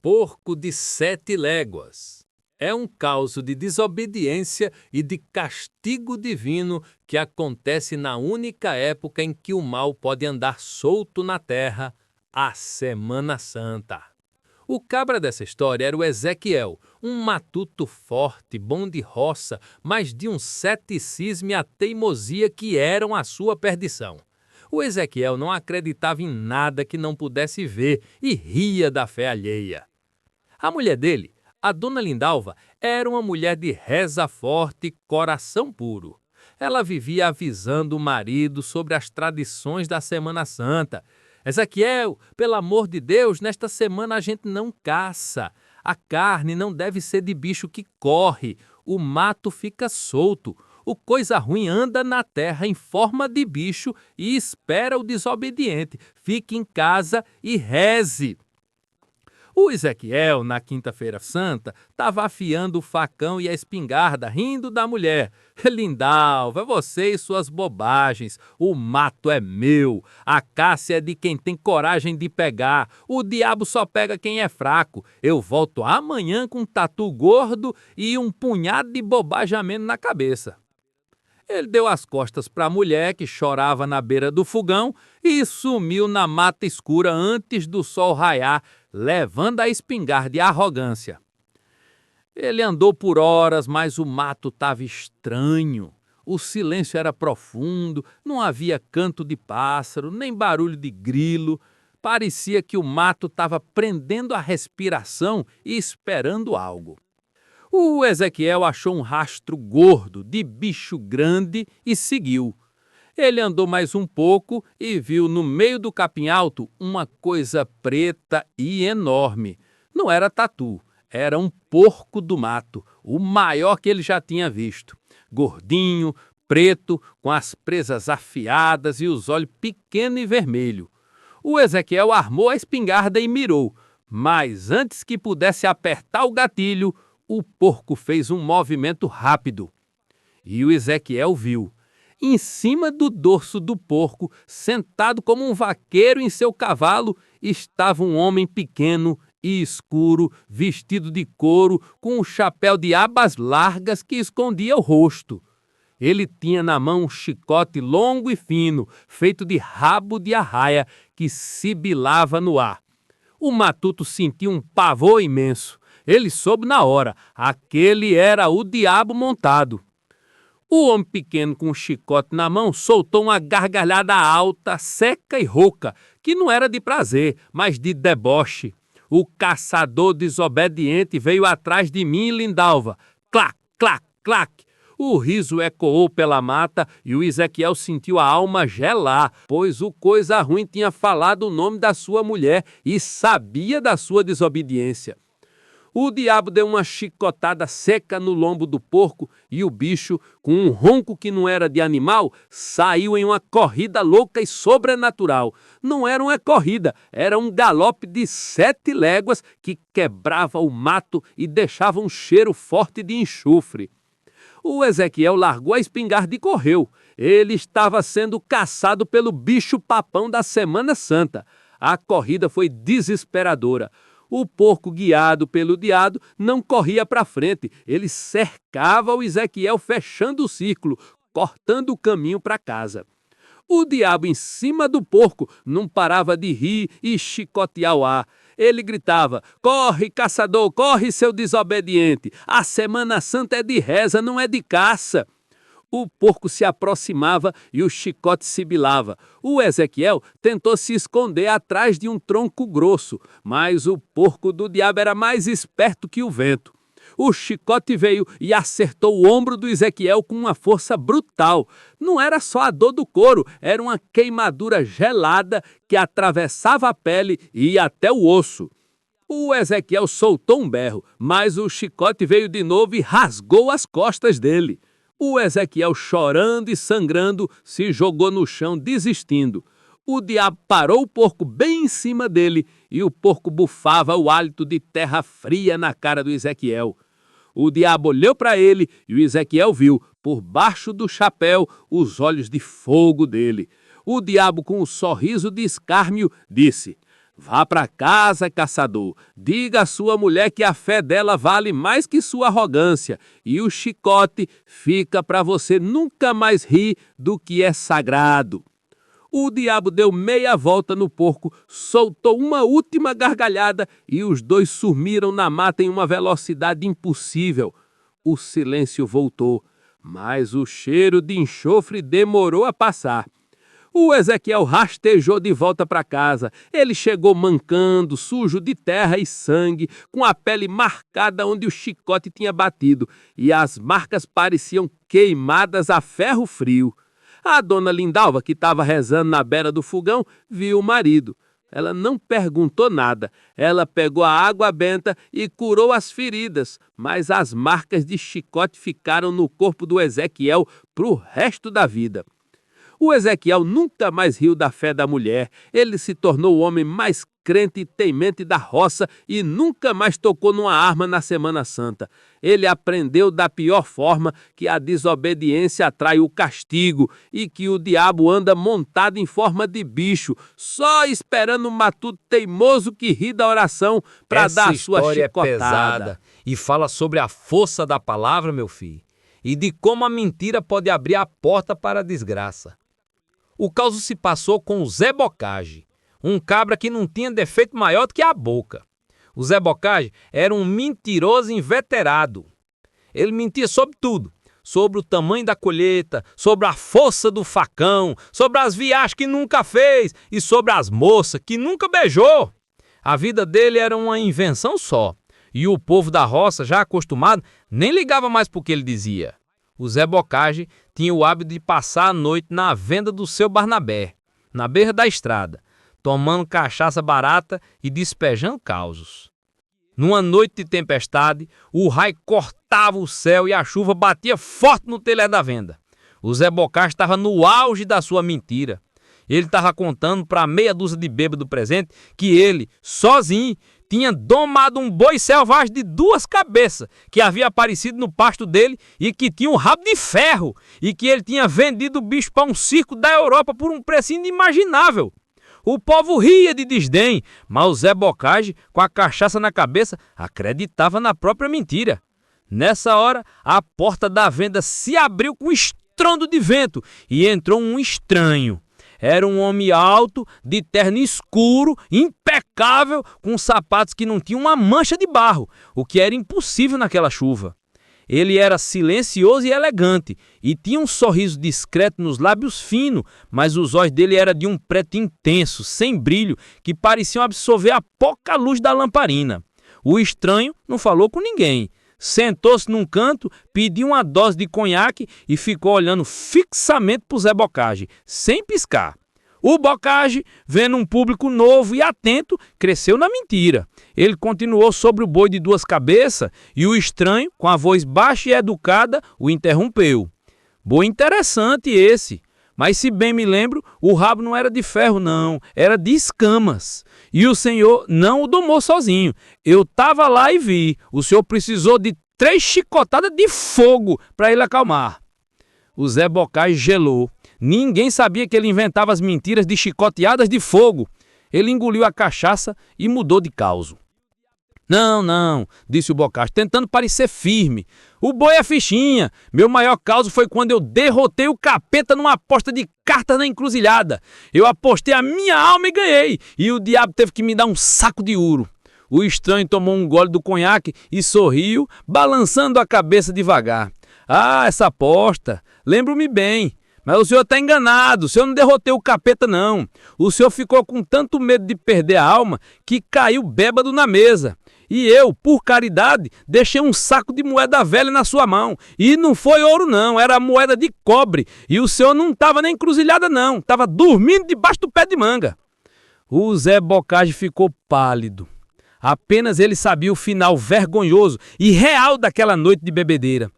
porco de 7 léguas. É um caso de desobediência e de castigo divino que acontece na única época em que o mal pode andar solto na terra, a Semana Santa. O cabra dessa história era o Ezequiel, um matuto forte, bom de roça, mas de um ceticismo e a teimosia que eram a sua perdição. O Ezequiel não acreditava em nada que não pudesse ver e ria da fé alheia. A mulher dele, a dona Lindalva, era uma mulher de reza forte e coração puro. Ela vivia avisando o marido sobre as tradições da Semana Santa. Ezequiel, pelo amor de Deus, nesta semana a gente não caça. A carne não deve ser de bicho que corre. O mato fica solto. O coisa ruim anda na terra em forma de bicho e espera o desobediente. Fique em casa e reze. O Ezequiel, na quinta-feira santa, estava afiando o facão e a espingarda, rindo da mulher. Lindalva, você e suas bobagens. O mato é meu. A caça é de quem tem coragem de pegar. O diabo só pega quem é fraco. Eu volto amanhã com um tatu gordo e um punhado de bobajamento na cabeça. Ele deu as costas para a mulher, que chorava na beira do fogão, e sumiu na mata escura antes do sol raiar, levando a espingarda e a arrogância. Ele andou por horas, mas o mato estava estranho. O silêncio era profundo, não havia canto de pássaro, nem barulho de grilo. Parecia que o mato estava prendendo a respiração e esperando algo. O Ezequiel achou um rastro gordo de bicho grande e seguiu. Ele andou mais um pouco e viu no meio do capim alto uma coisa preta e enorme. Não era tatu, era um porco do mato, o maior que ele já tinha visto. Gordinho, preto, com as presas afiadas e os olhos pequenos e vermelhos. O Ezequiel armou a espingarda e mirou, mas antes que pudesse apertar o gatilho, o porco fez um movimento rápido. E o Ezequiel viu. Em cima do dorso do porco, sentado como um vaqueiro em seu cavalo, estava um homem pequeno e escuro, vestido de couro, com um chapéu de abas largas que escondia o rosto. Ele tinha na mão um chicote longo e fino, feito de rabo de arraia, que sibilava no ar. O matuto sentiu um pavor imenso. Ele soube na hora, aquele era o diabo montado. O homem pequeno com o chicote na mão soltou uma gargalhada alta, seca e rouca, que não era de prazer, mas de deboche. O caçador desobediente veio atrás de mim, Lindalva. Clac, clac, clac. O riso ecoou pela mata e o Ezequiel sentiu a alma gelar, pois o coisa ruim tinha falado o nome da sua mulher e sabia da sua desobediência. O diabo deu uma chicotada seca no lombo do porco e o bicho, com um ronco que não era de animal, saiu em uma corrida louca e sobrenatural. Não era uma corrida, era um galope de 7 léguas que quebrava o mato e deixava um cheiro forte de enxofre. O Ezequiel largou a espingarda e correu. Ele estava sendo caçado pelo bicho-papão da Semana Santa. A corrida foi desesperadora. O porco, guiado pelo diabo, não corria para frente. Ele cercava o Ezequiel, fechando o círculo, cortando o caminho para casa. O diabo, em cima do porco, não parava de rir e chicotear o ar. Ele gritava: corre, caçador, corre, seu desobediente. A Semana Santa é de reza, não é de caça. O porco se aproximava e o chicote sibilava. O Ezequiel tentou se esconder atrás de um tronco grosso, mas o porco do diabo era mais esperto que o vento. O chicote veio e acertou o ombro do Ezequiel com uma força brutal. Não era só a dor do couro, era uma queimadura gelada que atravessava a pele e ia até o osso. O Ezequiel soltou um berro, mas o chicote veio de novo e rasgou as costas dele. O Ezequiel, chorando e sangrando, se jogou no chão, desistindo. O diabo parou o porco bem em cima dele e o porco bufava o hálito de terra fria na cara do Ezequiel. O diabo olhou para ele e o Ezequiel viu, por baixo do chapéu, os olhos de fogo dele. O diabo, com um sorriso de escárnio, disse: Vá para casa, caçador. Diga à sua mulher que a fé dela vale mais que sua arrogância, e o chicote fica para você nunca mais rir do que é sagrado. O diabo deu meia volta no porco, soltou uma última gargalhada e os dois sumiram na mata em uma velocidade impossível. O silêncio voltou, mas o cheiro de enxofre demorou a passar. O Ezequiel rastejou de volta para casa. Ele chegou mancando, sujo de terra e sangue, com a pele marcada onde o chicote tinha batido, e as marcas pareciam queimadas a ferro frio. A dona Lindalva, que estava rezando na beira do fogão, viu o marido. Ela não perguntou nada. Ela pegou a água benta e curou as feridas, mas as marcas de chicote ficaram no corpo do Ezequiel para o resto da vida. O Ezequiel nunca mais riu da fé da mulher. Ele se tornou o homem mais crente e temente da roça e nunca mais tocou numa arma na Semana Santa. Ele aprendeu da pior forma que a desobediência atrai o castigo e que o diabo anda montado em forma de bicho, só esperando um matuto teimoso que ri da oração para dar a sua chicotada. Essa história é pesada e fala sobre a força da palavra, meu filho, e de como a mentira pode abrir a porta para a desgraça. O caso se passou com o Zé Bocage, um cabra que não tinha defeito maior do que a boca. O Zé Bocage era um mentiroso inveterado. Ele mentia sobre tudo, sobre o tamanho da colheita, sobre a força do facão, sobre as viagens que nunca fez e sobre as moças que nunca beijou. A vida dele era uma invenção só, e o povo da roça, já acostumado, nem ligava mais para o que ele dizia. O Zé Bocage tinha o hábito de passar a noite na venda do seu Barnabé, na beira da estrada, tomando cachaça barata e despejando causos. Numa noite de tempestade, o raio cortava o céu e a chuva batia forte no telhado da venda. O Zé Bocage estava no auge da sua mentira. Ele estava contando para meia dúzia de bêbados presente que ele, sozinho, tinha domado um boi selvagem de 2 cabeças que havia aparecido no pasto dele e que tinha um rabo de ferro e que ele tinha vendido o bicho para um circo da Europa por um preço inimaginável. O povo ria de desdém, mas o Zé Bocage, com a cachaça na cabeça, acreditava na própria mentira. Nessa hora, a porta da venda se abriu com estrondo de vento e entrou um estranho. Era um homem alto, de terno escuro, impecável, com sapatos que não tinham uma mancha de barro, o que era impossível naquela chuva. Ele era silencioso e elegante, e tinha um sorriso discreto nos lábios finos, mas os olhos dele eram de um preto intenso, sem brilho, que pareciam absorver a pouca luz da lamparina. O estranho não falou com ninguém. Sentou-se num canto, pediu uma dose de conhaque e ficou olhando fixamente para o Zé Bocage, sem piscar. O Bocage, vendo um público novo e atento, cresceu na mentira. Ele continuou sobre o boi de 2 cabeças e o estranho, com a voz baixa e educada, o interrompeu. Boi interessante esse, mas se bem me lembro, o rabo não era de ferro não, era de escamas. E o senhor não o domou sozinho. Eu estava lá e vi. O senhor precisou de 3 chicotadas de fogo para ele acalmar. O Zé Bocage gelou. Ninguém sabia que ele inventava as mentiras de chicoteadas de fogo. Ele engoliu a cachaça e mudou de causo. Não, disse o Bocage, tentando parecer firme. O boi é fichinha. Meu maior caso foi quando eu derrotei o capeta numa aposta de cartas na encruzilhada. Eu apostei a minha alma e ganhei. E o diabo teve que me dar um saco de ouro. O estranho tomou um gole do conhaque e sorriu, balançando a cabeça devagar. Ah, essa aposta. Lembro-me bem. Mas o senhor está enganado, o senhor não derrotou o capeta não. O senhor ficou com tanto medo de perder a alma que caiu bêbado na mesa. E eu, por caridade, deixei um saco de moeda velha na sua mão. E não foi ouro não, era moeda de cobre. E o senhor não estava nem encruzilhada não, estava dormindo debaixo do pé de manga. O Zé Bocage ficou pálido. Apenas ele sabia o final vergonhoso e real daquela noite de bebedeira.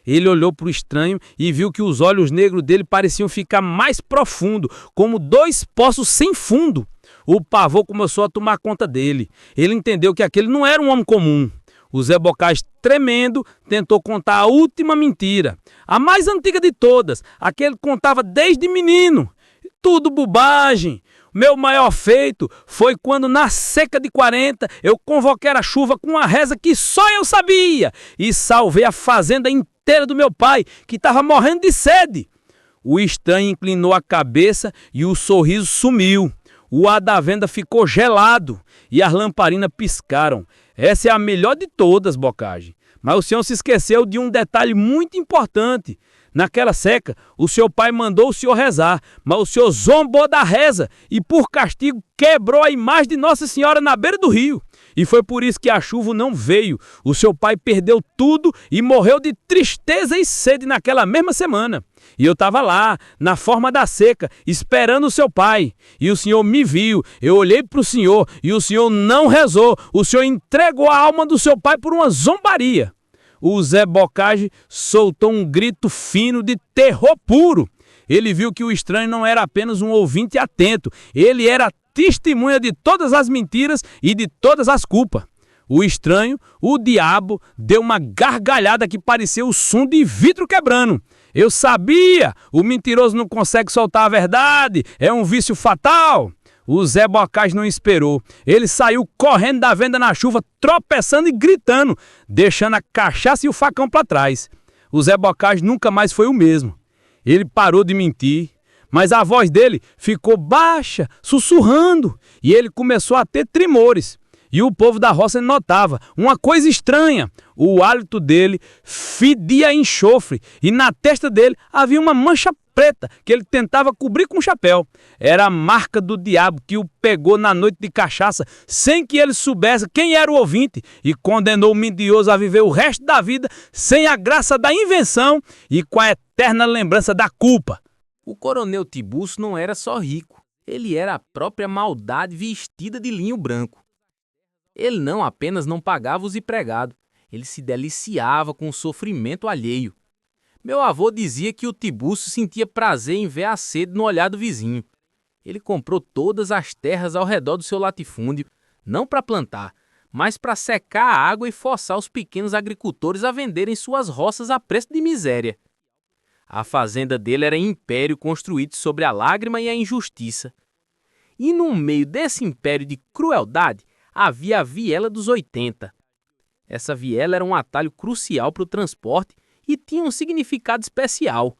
Ele olhou para o estranho e viu que os olhos negros dele pareciam ficar mais profundos, como 2 poços sem fundo. O pavor começou a tomar conta dele. Ele entendeu que aquele não era um homem comum. O Zé Bocage, tremendo, tentou contar a última mentira, a mais antiga de todas, a que ele contava desde menino. Tudo bobagem. Meu maior feito foi quando na seca de 40 eu convoquei a chuva com uma reza que só eu sabia e salvei a fazenda inteira do meu pai, que estava morrendo de sede. O estranho inclinou a cabeça e o sorriso sumiu. O ar da venda ficou gelado e as lamparinas piscaram. Essa é a melhor de todas, Bocage. Mas o senhor se esqueceu de um detalhe muito importante. Naquela seca, o seu pai mandou o senhor rezar, mas o senhor zombou da reza e, por castigo, quebrou a imagem de Nossa Senhora na beira do rio. E foi por isso que a chuva não veio. O seu pai perdeu tudo e morreu de tristeza e sede naquela mesma semana. E eu estava lá, na forma da seca, esperando o seu pai. E o senhor me viu, eu olhei para o senhor e o senhor não rezou. O senhor entregou a alma do seu pai por uma zombaria. O Zé Bocage soltou um grito fino de terror puro. Ele viu que o estranho não era apenas um ouvinte atento, ele era testemunha de todas as mentiras e de todas as culpas. O estranho, o diabo, deu uma gargalhada que parecia o som de vidro quebrando. Eu sabia! O mentiroso não consegue soltar a verdade, é um vício fatal. O Zé Bocage não esperou. Ele saiu correndo da venda na chuva, tropeçando e gritando, deixando a cachaça e o facão para trás. O Zé Bocage nunca mais foi o mesmo. Ele parou de mentir, mas a voz dele ficou baixa, sussurrando, e ele começou a ter tremores. E o povo da roça notava uma coisa estranha. O hálito dele fedia a enxofre e na testa dele havia uma mancha preta que ele tentava cobrir com o chapéu. Era a marca do diabo que o pegou na noite de cachaça sem que ele soubesse quem era o ouvinte e condenou o mendioso a viver o resto da vida sem a graça da invenção e com a eterna lembrança da culpa. O coronel Tiburcio não era só rico, ele era a própria maldade vestida de linho branco. Ele não apenas não pagava os empregados, ele se deliciava com o sofrimento alheio. Meu avô dizia que o Tiburcio sentia prazer em ver a sede no olhar do vizinho. Ele comprou todas as terras ao redor do seu latifúndio, não para plantar, mas para secar a água e forçar os pequenos agricultores a venderem suas roças a preço de miséria. A fazenda dele era um império construído sobre a lágrima e a injustiça. E no meio desse império de crueldade, havia a viela dos 80. Essa viela era um atalho crucial para o transporte e tinha um significado especial.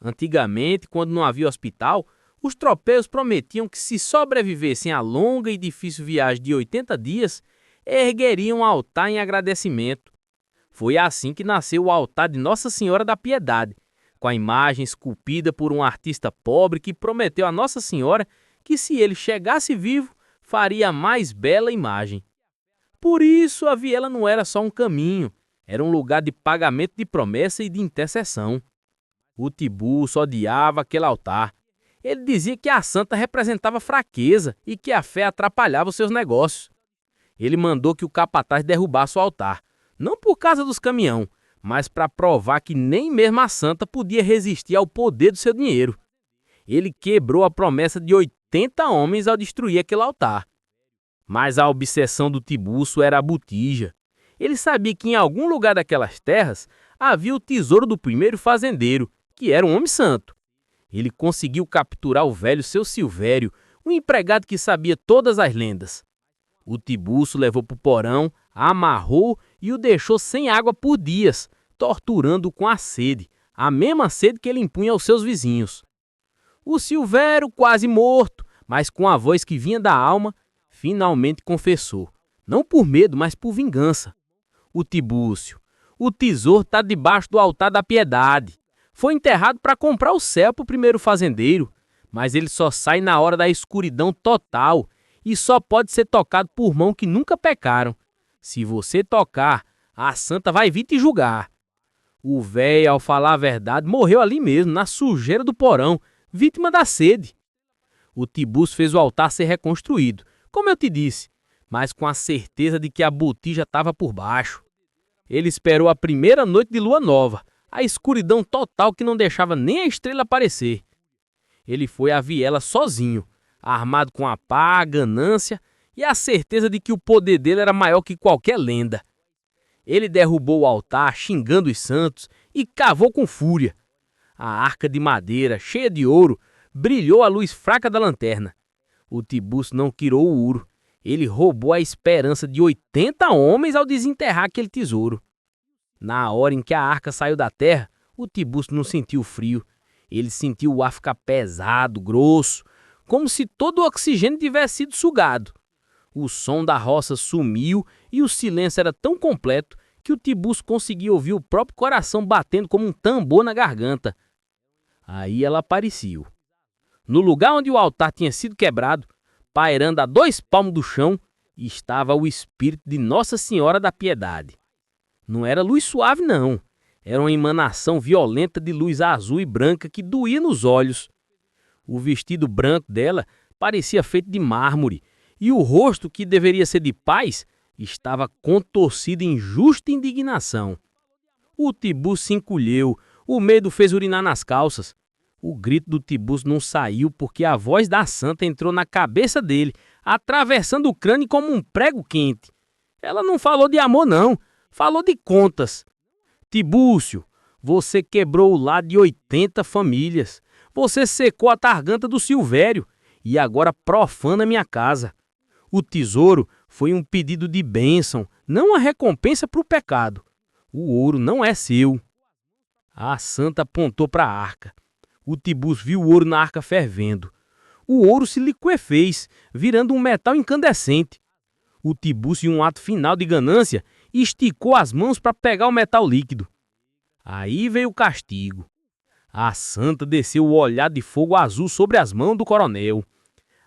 Antigamente, quando não havia hospital, os tropeiros prometiam que se sobrevivessem à longa e difícil viagem de 80 dias, ergueriam um altar em agradecimento. Foi assim que nasceu o altar de Nossa Senhora da Piedade, com a imagem esculpida por um artista pobre que prometeu a Nossa Senhora que se ele chegasse vivo, faria a mais bela imagem. Por isso, a viela não era só um caminho, era um lugar de pagamento de promessa e de intercessão. O Tiburcio odiava aquele altar. Ele dizia que a santa representava fraqueza e que a fé atrapalhava os seus negócios. Ele mandou que o capataz derrubasse o altar, não por causa dos caminhão, mas para provar que nem mesmo a santa podia resistir ao poder do seu dinheiro. Ele quebrou a promessa de 80 homens ao destruir aquele altar. Mas a obsessão do Tiburcio era a botija. Ele sabia que em algum lugar daquelas terras havia o tesouro do primeiro fazendeiro, que era um homem santo. Ele conseguiu capturar o velho seu Silvério, um empregado que sabia todas as lendas. O Tiburcio levou para o porão, amarrou e o deixou sem água por dias, torturando-o com a sede, a mesma sede que ele impunha aos seus vizinhos. O Silvério, quase morto, mas com a voz que vinha da alma, finalmente confessou, não por medo, mas por vingança. O Tiburcio, o tesouro está debaixo do altar da piedade. Foi enterrado para comprar o céu para o primeiro fazendeiro, mas ele só sai na hora da escuridão total e só pode ser tocado por mãos que nunca pecaram. Se você tocar, a santa vai vir te julgar. O velho, ao falar a verdade, morreu ali mesmo, na sujeira do porão, vítima da sede. O Tiburcio fez o altar ser reconstruído, como eu te disse, mas com a certeza de que a botija estava por baixo. Ele esperou a primeira noite de lua nova, a escuridão total que não deixava nem a estrela aparecer. Ele foi à viela sozinho, armado com a pá, a ganância e a certeza de que o poder dele era maior que qualquer lenda. Ele derrubou o altar, xingando os santos, e cavou com fúria. A arca de madeira, cheia de ouro, brilhou à luz fraca da lanterna. O Tiburcio não quirou o ouro. Ele roubou a esperança de 80 homens ao desenterrar aquele tesouro. Na hora em que a arca saiu da terra, o Tiburcio não sentiu frio. Ele sentiu o ar ficar pesado, grosso, como se todo o oxigênio tivesse sido sugado. O som da roça sumiu e o silêncio era tão completo que o Tiburcio conseguia ouvir o próprio coração batendo como um tambor na garganta. Aí ela apareceu. No lugar onde o altar tinha sido quebrado, pairando a 2 palmos do chão, estava o espírito de Nossa Senhora da Piedade. Não era luz suave, não. Era uma emanação violenta de luz azul e branca que doía nos olhos. O vestido branco dela parecia feito de mármore, e o rosto, que deveria ser de paz, estava contorcido em justa indignação. O Tiburcio se encolheu, o medo fez urinar nas calças. O grito do Tiburcio não saiu porque a voz da santa entrou na cabeça dele, atravessando o crânio como um prego quente. Ela não falou de amor, não. Falou de contas. Tiburcio, você quebrou o lar de 80 famílias. Você secou a garganta do Silvério e agora profana minha casa. O tesouro foi um pedido de bênção, não uma recompensa para o pecado. O ouro não é seu. A santa apontou para a arca. O Tiburcio viu o ouro na arca fervendo. O ouro se liquefez, virando um metal incandescente. O Tiburcio, em um ato final de ganância, esticou as mãos para pegar o metal líquido. Aí veio o castigo. A santa desceu o olhar de fogo azul sobre as mãos do coronel.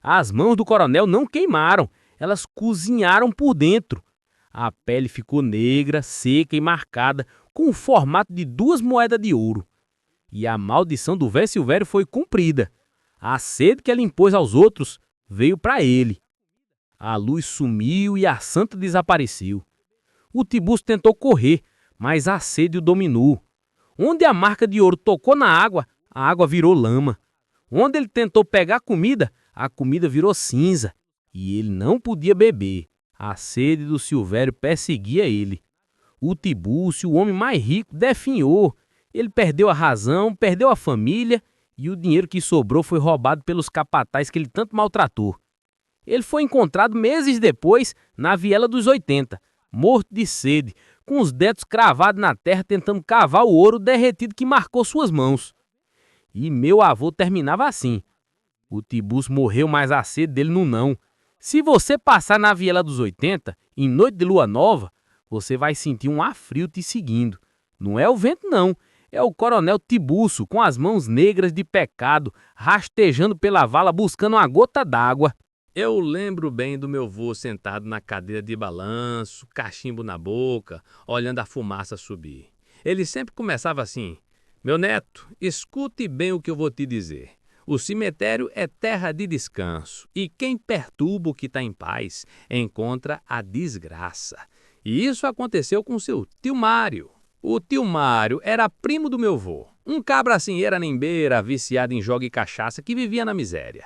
As mãos do coronel não queimaram, elas cozinharam por dentro. A pele ficou negra, seca e marcada, com o formato de 2 moedas de ouro. E a maldição do velho Silvério foi cumprida. A sede que ela impôs aos outros veio para ele. A luz sumiu e a santa desapareceu. O Tiburcio tentou correr, mas a sede o dominou. Onde a marca de ouro tocou na água, a água virou lama. Onde ele tentou pegar comida, a comida virou cinza. E ele não podia beber. A sede do Silvério perseguia ele. O Tiburcio, o homem mais rico, definhou. Ele perdeu a razão, perdeu a família e o dinheiro que sobrou foi roubado pelos capatazes que ele tanto maltratou. Ele foi encontrado meses depois na viela dos 80, morto de sede, com os dedos cravados na terra tentando cavar o ouro derretido que marcou suas mãos. E meu avô terminava assim. O Tiburcio morreu, mas a sede dele não. Se você passar na viela dos 80, em noite de lua nova, você vai sentir um ar frio te seguindo. Não é o vento, não. É o coronel Tiburcio, com as mãos negras de pecado, rastejando pela vala buscando uma gota d'água. Eu lembro bem do meu vô sentado na cadeira de balanço, cachimbo na boca, olhando a fumaça subir. Ele sempre começava assim: meu neto, escute bem o que eu vou te dizer. O cemitério é terra de descanso, e quem perturba o que está em paz encontra a desgraça. E isso aconteceu com seu tio Mário. O tio Mário era primo do meu vô, um cabra assim era viciado em jogo e cachaça que vivia na miséria.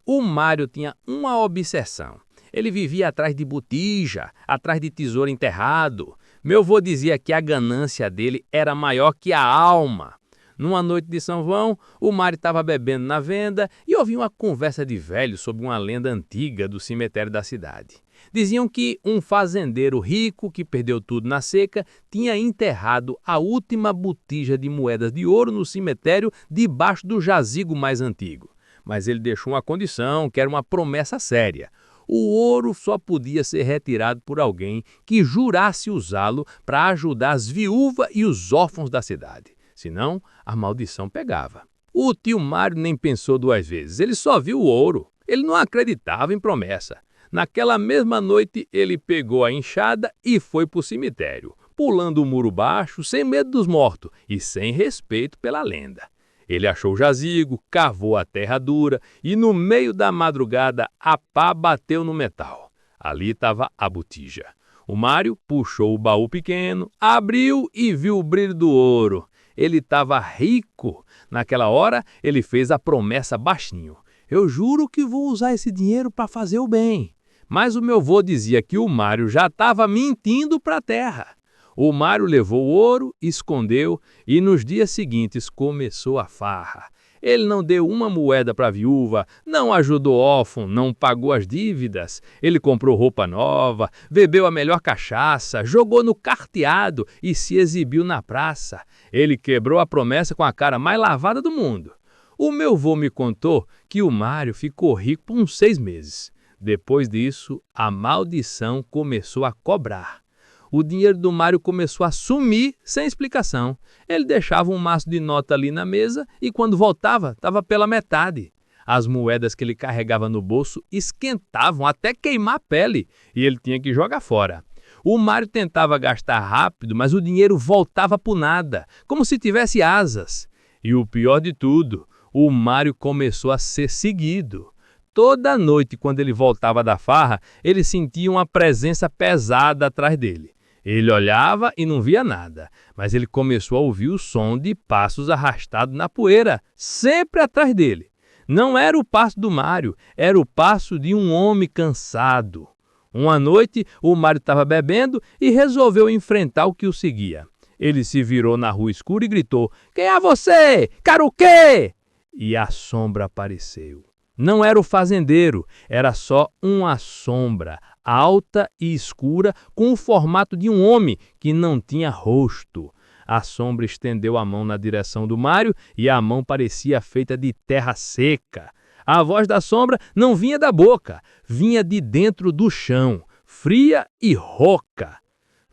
O Mário tinha uma obsessão. Ele vivia atrás de botija, atrás de tesouro enterrado. Meu vô dizia que a ganância dele era maior que a alma. Numa noite de São João, o Mário estava bebendo na venda e ouviu uma conversa de velho sobre uma lenda antiga do cemitério da cidade. Diziam que um fazendeiro rico que perdeu tudo na seca tinha enterrado a última botija de moedas de ouro no cemitério debaixo do jazigo mais antigo. Mas ele deixou uma condição, que era uma promessa séria. O ouro só podia ser retirado por alguém que jurasse usá-lo para ajudar as viúvas e os órfãos da cidade. Senão, a maldição pegava. O tio Mário nem pensou 2 vezes, ele só viu o ouro. Ele não acreditava em promessa. Naquela mesma noite, ele pegou a enxada e foi para o cemitério, pulando o muro baixo, sem medo dos mortos e sem respeito pela lenda. Ele achou o jazigo, cavou a terra dura e, no meio da madrugada, a pá bateu no metal. Ali estava a botija. O Mário puxou o baú pequeno, abriu e viu o brilho do ouro. Ele estava rico. Naquela hora, ele fez a promessa baixinho. Eu juro que vou usar esse dinheiro para fazer o bem. Mas o meu vô dizia que o Mário já estava mentindo para a terra. O Mário levou o ouro, escondeu e nos dias seguintes começou a farra. Ele não deu uma moeda para a viúva, não ajudou órfão, não pagou as dívidas. Ele comprou roupa nova, bebeu a melhor cachaça, jogou no carteado e se exibiu na praça. Ele quebrou a promessa com a cara mais lavada do mundo. O meu avô me contou que o Mário ficou rico por uns 6 meses. Depois disso, a maldição começou a cobrar. O dinheiro do Mário começou a sumir sem explicação. Ele deixava um maço de nota ali na mesa e quando voltava, estava pela metade. As moedas que ele carregava no bolso esquentavam até queimar a pele e ele tinha que jogar fora. O Mário tentava gastar rápido, mas o dinheiro voltava por nada, como se tivesse asas. E o pior de tudo, o Mário começou a ser seguido. Toda noite, quando ele voltava da farra, ele sentia uma presença pesada atrás dele. Ele olhava e não via nada, mas ele começou a ouvir o som de passos arrastados na poeira, sempre atrás dele. Não era o passo do Mário, era o passo de um homem cansado. Uma noite, o Mário estava bebendo e resolveu enfrentar o que o seguia. Ele se virou na rua escura e gritou: "Quem é você? Quero o quê?" E a sombra apareceu. Não era o fazendeiro, era só uma sombra, alta e escura, com o formato de um homem que não tinha rosto. A sombra estendeu a mão na direção do Mário e a mão parecia feita de terra seca. A voz da sombra não vinha da boca, vinha de dentro do chão, fria e rouca.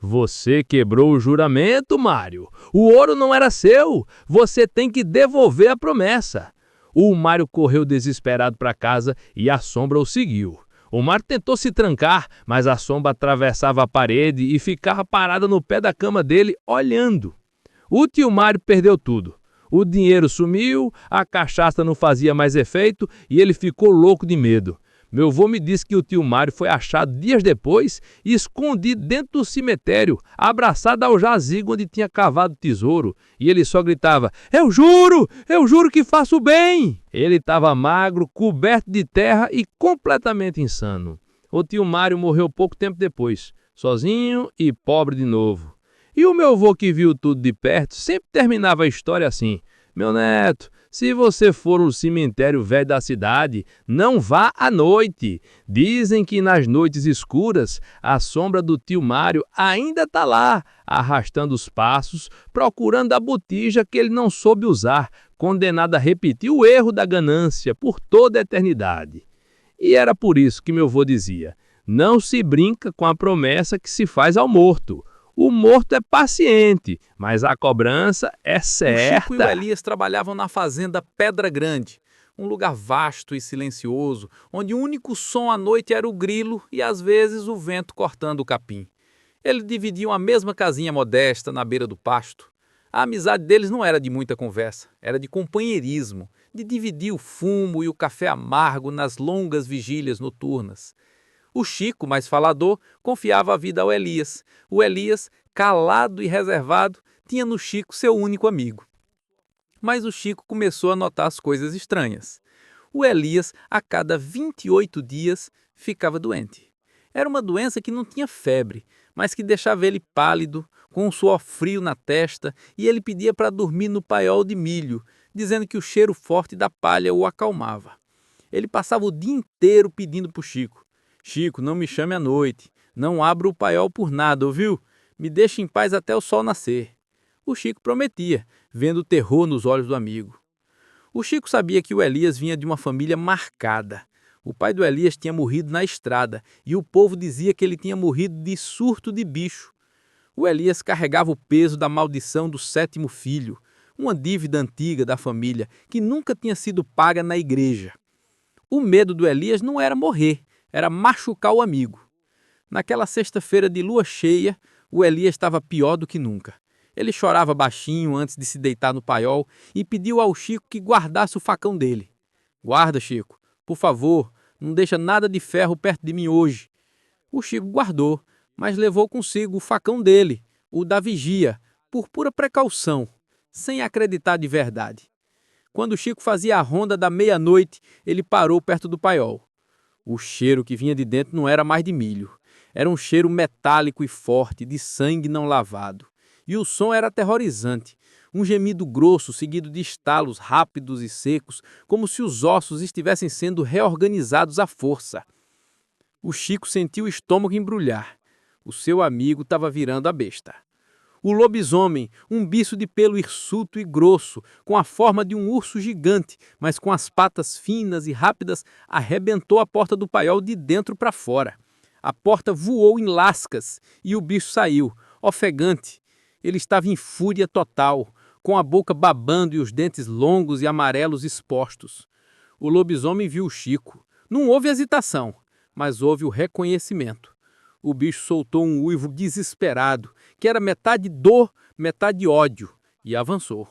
"Você quebrou o juramento, Mário. O ouro não era seu. Você tem que devolver a promessa." O Mário correu desesperado para casa e a sombra o seguiu. O Mário tentou se trancar, mas a sombra atravessava a parede e ficava parada no pé da cama dele, olhando. O tio Mário perdeu tudo. O dinheiro sumiu, a cachaça não fazia mais efeito e ele ficou louco de medo. Meu avô me disse que o tio Mário foi achado dias depois e escondido dentro do cemitério, abraçado ao jazigo onde tinha cavado o tesouro. E ele só gritava: eu juro que faço bem!" Ele estava magro, coberto de terra e completamente insano. O tio Mário morreu pouco tempo depois, sozinho e pobre de novo. E o meu avô, que viu tudo de perto, sempre terminava a história assim: "Meu neto, se você for no cemitério velho da cidade, não vá à noite. Dizem que nas noites escuras, a sombra do tio Mário ainda está lá, arrastando os passos, procurando a botija que ele não soube usar, condenado a repetir o erro da ganância por toda a eternidade." E era por isso que meu avô dizia: não se brinca com a promessa que se faz ao morto. O morto é paciente, mas a cobrança é certa. O Chico e o Elias trabalhavam na fazenda Pedra Grande, um lugar vasto e silencioso, onde o único som à noite era o grilo e às vezes o vento cortando o capim. Eles dividiam a mesma casinha modesta na beira do pasto. A amizade deles não era de muita conversa, era de companheirismo, de dividir o fumo e o café amargo nas longas vigílias noturnas. O Chico, mais falador, confiava a vida ao Elias. O Elias, calado e reservado, tinha no Chico seu único amigo. Mas o Chico começou a notar as coisas estranhas. O Elias, a cada 28 dias, ficava doente. Era uma doença que não tinha febre, mas que deixava ele pálido, com um suor frio na testa, e ele pedia para dormir no paiol de milho, dizendo que o cheiro forte da palha o acalmava. Ele passava o dia inteiro pedindo para o Chico: "Chico, não me chame à noite. Não abra o paiol por nada, ouviu? Me deixe em paz até o sol nascer." O Chico prometia, vendo o terror nos olhos do amigo. O Chico sabia que o Elias vinha de uma família marcada. O pai do Elias tinha morrido na estrada e o povo dizia que ele tinha morrido de surto de bicho. O Elias carregava o peso da maldição do 7º filho, uma dívida antiga da família que nunca tinha sido paga na igreja. O medo do Elias não era morrer, era machucar o amigo. Naquela sexta-feira de lua cheia, o Elias estava pior do que nunca. Ele chorava baixinho antes de se deitar no paiol e pediu ao Chico que guardasse o facão dele. "Guarda, Chico, por favor, não deixa nada de ferro perto de mim hoje." O Chico guardou, mas levou consigo o facão dele, o da vigia, por pura precaução, sem acreditar de verdade. Quando o Chico fazia a ronda da meia-noite, ele parou perto do paiol. O cheiro que vinha de dentro não era mais de milho. Era um cheiro metálico e forte, de sangue não lavado. e o som era aterrorizante. Um gemido grosso seguido de estalos rápidos e secos, como se os ossos estivessem sendo reorganizados à força. O Chico sentiu o estômago embrulhar. O seu amigo estava virando a besta. O lobisomem, um bicho de pelo hirsuto e grosso, com a forma de um urso gigante, mas com as patas finas e rápidas, arrebentou a porta do paiol de dentro para fora. A porta voou em lascas e o bicho saiu, ofegante. Ele estava em fúria total, com a boca babando e os dentes longos e amarelos expostos. O lobisomem viu o Chico. Não houve hesitação, mas houve o reconhecimento. O bicho soltou um uivo desesperado, que era metade dor, metade ódio, e avançou.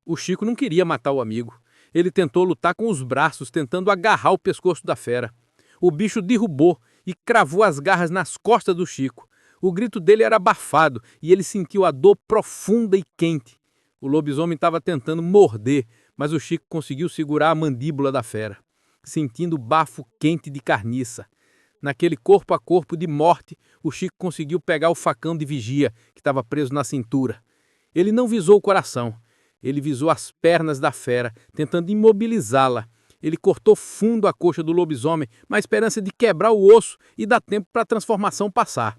O Chico não queria matar o amigo. Ele tentou lutar com os braços, tentando agarrar o pescoço da fera. O bicho derrubou e cravou as garras nas costas do Chico. O grito dele era abafado e ele sentiu a dor profunda e quente. O lobisomem estava tentando morder, mas o Chico conseguiu segurar a mandíbula da fera, sentindo o bafo quente de carniça. Naquele corpo a corpo de morte, o Chico conseguiu pegar o facão de vigia que estava preso na cintura. Ele não visou o coração, ele visou as pernas da fera, tentando imobilizá-la. Ele cortou fundo a coxa do lobisomem, na esperança de quebrar o osso e dar tempo para a transformação passar.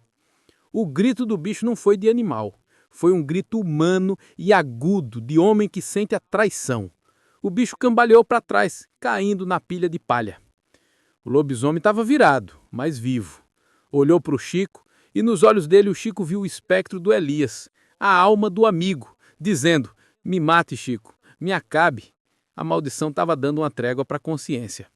O grito do bicho não foi de animal, foi um grito humano e agudo de homem que sente a traição. O bicho cambaleou para trás, caindo na pilha de palha. O lobisomem estava virado, mas vivo. Olhou para o Chico e nos olhos dele o Chico viu o espectro do Elias, a alma do amigo, dizendo: "Me mate, Chico, me acabe." A maldição estava dando uma trégua para a consciência.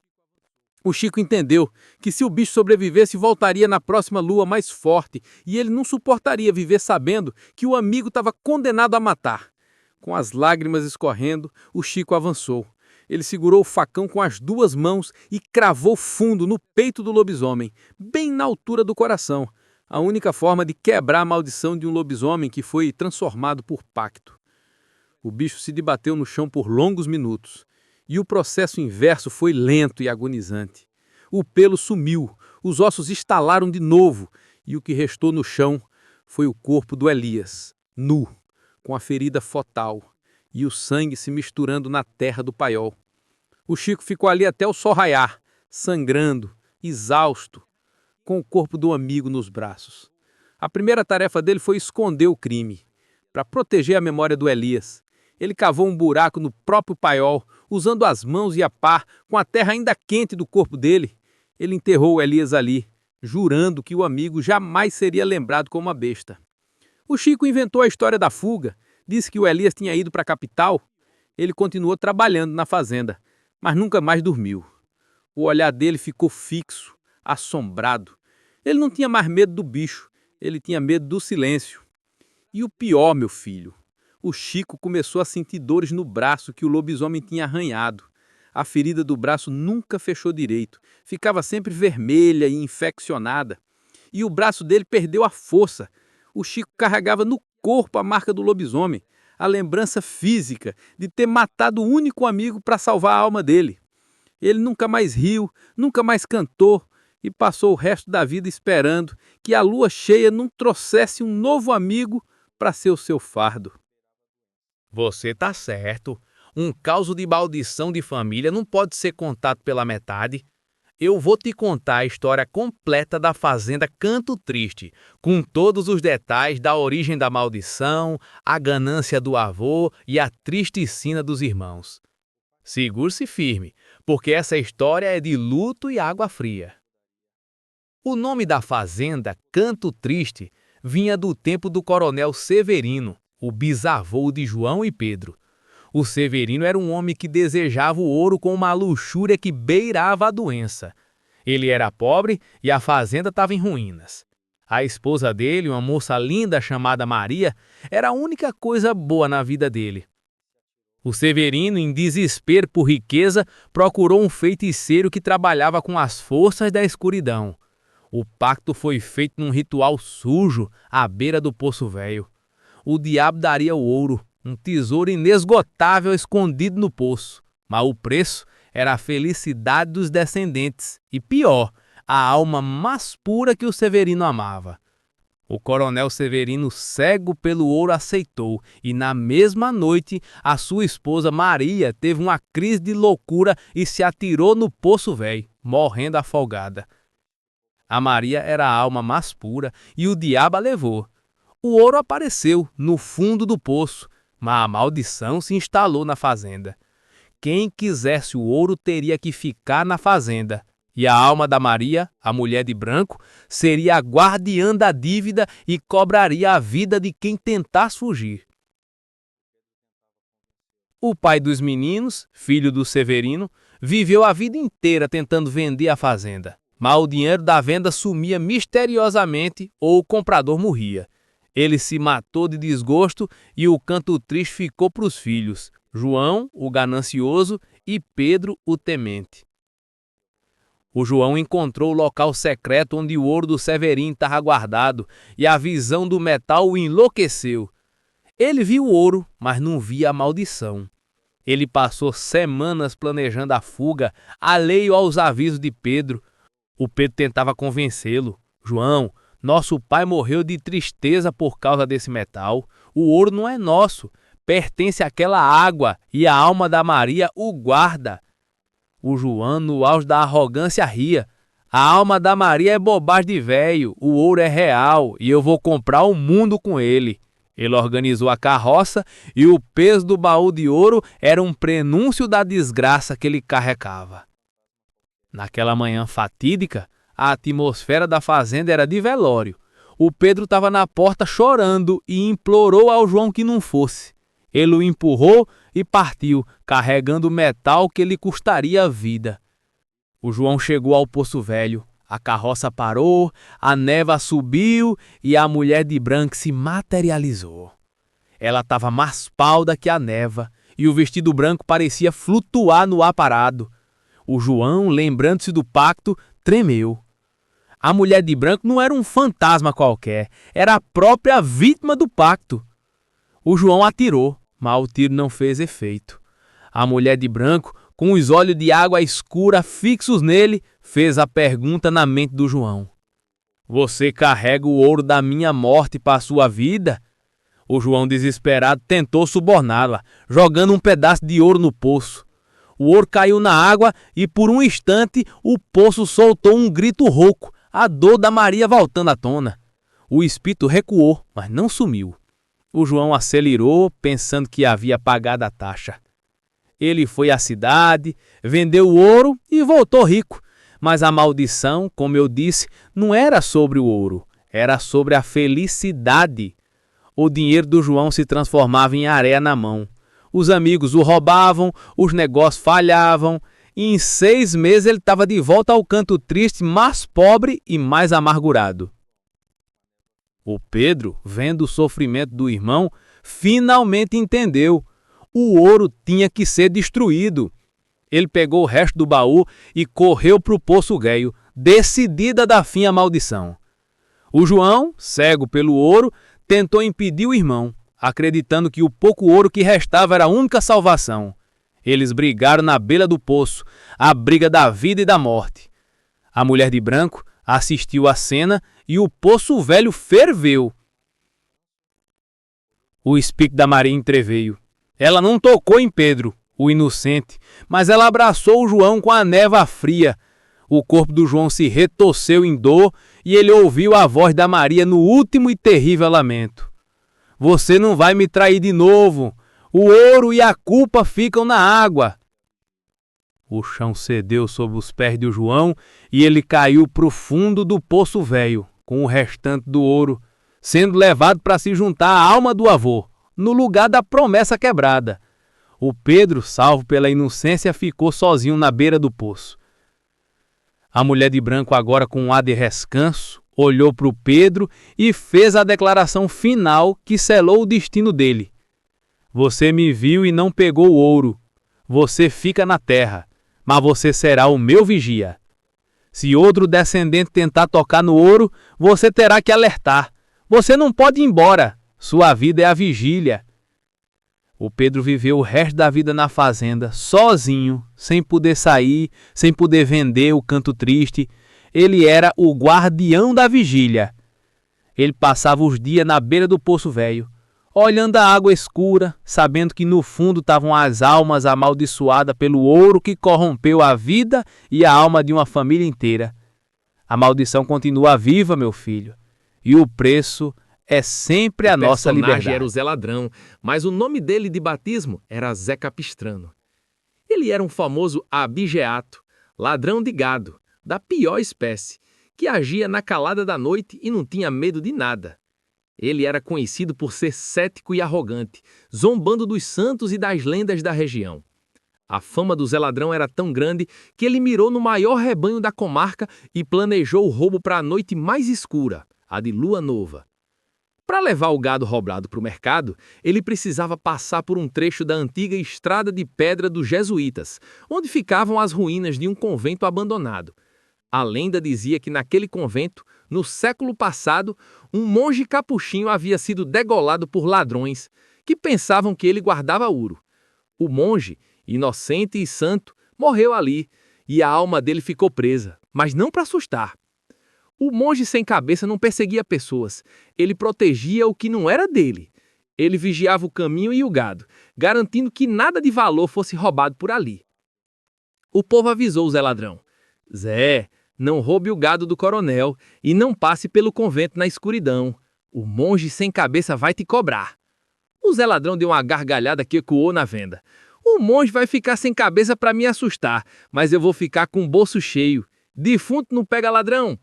O Chico entendeu que se o bicho sobrevivesse, voltaria na próxima lua mais forte e ele não suportaria viver sabendo que o amigo estava condenado a matar. Com as lágrimas escorrendo, o Chico avançou. Ele segurou o facão com as duas mãos e cravou fundo no peito do lobisomem, bem na altura do coração, a única forma de quebrar a maldição de um lobisomem que foi transformado por pacto. O bicho se debateu no chão por longos minutos, e o processo inverso foi lento e agonizante. O pelo sumiu, os ossos estalaram de novo, e o que restou no chão foi o corpo do Elias, nu, com a ferida fatal, e o sangue se misturando na terra do paiol. O Chico ficou ali até o sol raiar, sangrando, exausto, com o corpo do amigo nos braços. A primeira tarefa dele foi esconder o crime, para proteger a memória do Elias. Ele cavou um buraco no próprio paiol, usando as mãos e a pá, com a terra ainda quente do corpo dele. Ele enterrou o Elias ali, jurando que o amigo jamais seria lembrado como uma besta. O Chico inventou a história da fuga, disse que o Elias tinha ido para a capital. Ele continuou trabalhando na fazenda, mas nunca mais dormiu. O olhar dele ficou fixo, assombrado. Ele não tinha mais medo do bicho, ele tinha medo do silêncio. E o pior, meu filho, o Chico começou a sentir dores no braço que o lobisomem tinha arranhado. A ferida do braço nunca fechou direito, ficava sempre vermelha e infeccionada. E o braço dele perdeu a força. O Chico carregava no corpo a marca do lobisomem, a lembrança física de ter matado o único amigo para salvar a alma dele. Ele nunca mais riu, nunca mais cantou e passou o resto da vida esperando que a lua cheia não trouxesse um novo amigo para ser o seu fardo. Você tá certo. Um caso de maldição de família não pode ser contado pela metade. Eu vou te contar a história completa da fazenda Canto Triste, com todos os detalhes da origem da maldição, a ganância do avô e a triste sina dos irmãos. Segure-se firme, porque essa história é de luto e água fria. O nome da fazenda Canto Triste vinha do tempo do coronel Severino, o bisavô de João e Pedro. O Severino era um homem que desejava o ouro com uma luxúria que beirava a doença. Ele era pobre e a fazenda estava em ruínas. A esposa dele, uma moça linda chamada Maria, era a única coisa boa na vida dele. O Severino, em desespero por riqueza, procurou um feiticeiro que trabalhava com as forças da escuridão. O pacto foi feito num ritual sujo à beira do Poço Velho. O diabo daria o ouro, um tesouro inesgotável escondido no poço, mas o preço era a felicidade dos descendentes e, pior, a alma mais pura que o Severino amava. O coronel Severino, cego pelo ouro, aceitou, e na mesma noite a sua esposa Maria teve uma crise de loucura e se atirou no poço velho, morrendo afogada. A Maria era a alma mais pura e o diabo a levou. O ouro apareceu no fundo do poço, mas a maldição se instalou na fazenda. Quem quisesse o ouro teria que ficar na fazenda. E a alma da Maria, a mulher de branco, seria a guardiã da dívida e cobraria a vida de quem tentasse fugir. O pai dos meninos, filho do Severino, viveu a vida inteira tentando vender a fazenda, mas o dinheiro da venda sumia misteriosamente ou o comprador morria. Ele se matou de desgosto e o canto triste ficou para os filhos, João, o ganancioso, e Pedro, o temente. O João encontrou o local secreto onde o ouro do Severino estava guardado e a visão do metal o enlouqueceu. Ele viu o ouro, mas não via a maldição. Ele passou semanas planejando a fuga, alheio aos avisos de Pedro. O Pedro tentava convencê-lo. João, nosso pai morreu de tristeza por causa desse metal. O ouro não é nosso, pertence àquela água e a alma da Maria o guarda. O João, no auge da arrogância, ria. A alma da Maria é bobagem de velho, o ouro é real e eu vou comprar o mundo com ele. Ele organizou a carroça e o peso do baú de ouro era um prenúncio da desgraça que ele carregava. Naquela manhã fatídica, a atmosfera da fazenda era de velório. O Pedro estava na porta chorando e implorou ao João que não fosse. Ele o empurrou e partiu, carregando o metal que lhe custaria a vida. O João chegou ao Poço Velho. A carroça parou, a névoa subiu e a mulher de branco se materializou. Ela estava mais pálida que a névoa e o vestido branco parecia flutuar no ar parado. O João, lembrando-se do pacto, tremeu. A mulher de branco não era um fantasma qualquer, era a própria vítima do pacto. O João atirou, mas o tiro não fez efeito. A mulher de branco, com os olhos de água escura fixos nele, fez a pergunta na mente do João. Você carrega o ouro da minha morte para a sua vida? O João, desesperado, tentou suborná-la, jogando um pedaço de ouro no poço. O ouro caiu na água e, por um instante, o poço soltou um grito rouco, a dor da Maria voltando à tona. O espírito recuou, mas não sumiu. O João acelerou, pensando que havia pagado a taxa. Ele foi à cidade, vendeu o ouro e voltou rico. Mas a maldição, como eu disse, não era sobre o ouro, era sobre a felicidade. O dinheiro do João se transformava em areia na mão. Os amigos o roubavam, os negócios falhavam, e em 6 meses ele estava de volta ao canto triste, mais pobre e mais amargurado. O Pedro, vendo o sofrimento do irmão, finalmente entendeu. O ouro tinha que ser destruído. Ele pegou o resto do baú e correu para o Poço Velho, decidida a dar fim à maldição. O João, cego pelo ouro, tentou impedir o irmão, acreditando que o pouco ouro que restava era a única salvação. Eles brigaram na beira do poço, a briga da vida e da morte. A mulher de branco assistiu à cena e o Poço Velho ferveu. O espírito da Maria entreveio. Ela não tocou em Pedro, o inocente, mas ela abraçou o João com a névoa fria. O corpo do João se retorceu em dor e ele ouviu a voz da Maria no último e terrível lamento. Você não vai me trair de novo. O ouro e a culpa ficam na água. O chão cedeu sob os pés de João e ele caiu para o fundo do Poço Velho, com o restante do ouro, sendo levado para se juntar à alma do avô, no lugar da promessa quebrada. O Pedro, salvo pela inocência, ficou sozinho na beira do poço. A mulher de branco, agora com um ar de rescanso, olhou para o Pedro e fez a declaração final que selou o destino dele. Você me viu e não pegou o ouro. Você fica na terra, mas você será o meu vigia. Se outro descendente tentar tocar no ouro, você terá que alertar. Você não pode ir embora. Sua vida é a vigília. O Pedro viveu o resto da vida na fazenda, sozinho, sem poder sair, sem poder vender o canto triste. Ele era o guardião da vigília. Ele passava os dias na beira do poço velho, olhando a água escura, sabendo que no fundo estavam as almas amaldiçoadas pelo ouro que corrompeu a vida e a alma de uma família inteira. A maldição continua viva, meu filho, e o preço é sempre a nossa liberdade. O personagem era o Zé Ladrão, mas o nome dele de batismo era Zé Capistrano. Ele era um famoso abigeato, ladrão de gado, da pior espécie, que agia na calada da noite e não tinha medo de nada. Ele era conhecido por ser cético e arrogante, zombando dos santos e das lendas da região. A fama do Zé Ladrão era tão grande que ele mirou no maior rebanho da comarca e planejou o roubo para a noite mais escura, a de lua nova. Para levar o gado roubado para o mercado, ele precisava passar por um trecho da antiga estrada de pedra dos jesuítas, onde ficavam as ruínas de um convento abandonado. A lenda dizia que naquele convento, no século passado, um monge capuchinho havia sido degolado por ladrões, que pensavam que ele guardava ouro. O monge, inocente e santo, morreu ali, e a alma dele ficou presa, mas não para assustar. O monge sem cabeça não perseguia pessoas, ele protegia o que não era dele. Ele vigiava o caminho e o gado, garantindo que nada de valor fosse roubado por ali. O povo avisou o Zé Ladrão: Zé, não roube o gado do coronel e não passe pelo convento na escuridão. O monge sem cabeça vai te cobrar. O Zé Ladrão deu uma gargalhada que ecoou na venda. O monge vai ficar sem cabeça para me assustar, mas eu vou ficar com o bolso cheio. Defunto não pega ladrão.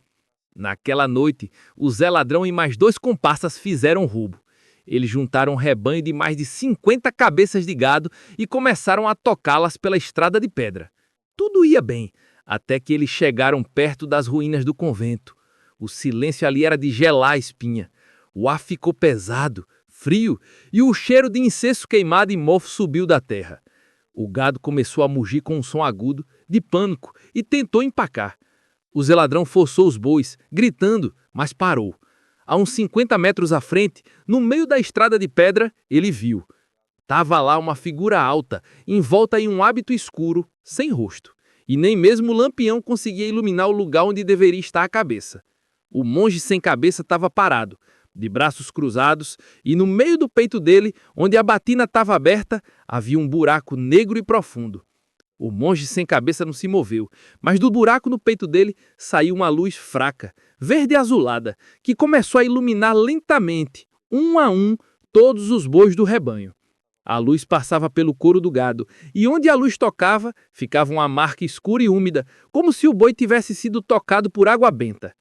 Naquela noite, o Zé Ladrão e mais 2 comparsas fizeram roubo. Eles juntaram um rebanho de mais de 50 cabeças de gado e começaram a tocá-las pela estrada de pedra. Tudo ia bem, até que eles chegaram perto das ruínas do convento. O silêncio ali era de gelar a espinha. O ar ficou pesado, frio, e o cheiro de incenso queimado e mofo subiu da terra. O gado começou a mugir com um som agudo, de pânico, e tentou empacar. O Zé Ladrão forçou os bois, gritando, mas parou. A uns 50 metros à frente, no meio da estrada de pedra, ele viu. Tava lá uma figura alta, envolta em um hábito escuro, sem rosto. E nem mesmo o lampião conseguia iluminar o lugar onde deveria estar a cabeça. O monge sem cabeça estava parado, de braços cruzados, e no meio do peito dele, onde a batina estava aberta, havia um buraco negro e profundo. O monge sem cabeça não se moveu, mas do buraco no peito dele saiu uma luz fraca, verde azulada, que começou a iluminar lentamente, um a um, todos os bois do rebanho. A luz passava pelo couro do gado, e onde a luz tocava, ficava uma marca escura e úmida, como se o boi tivesse sido tocado por água benta.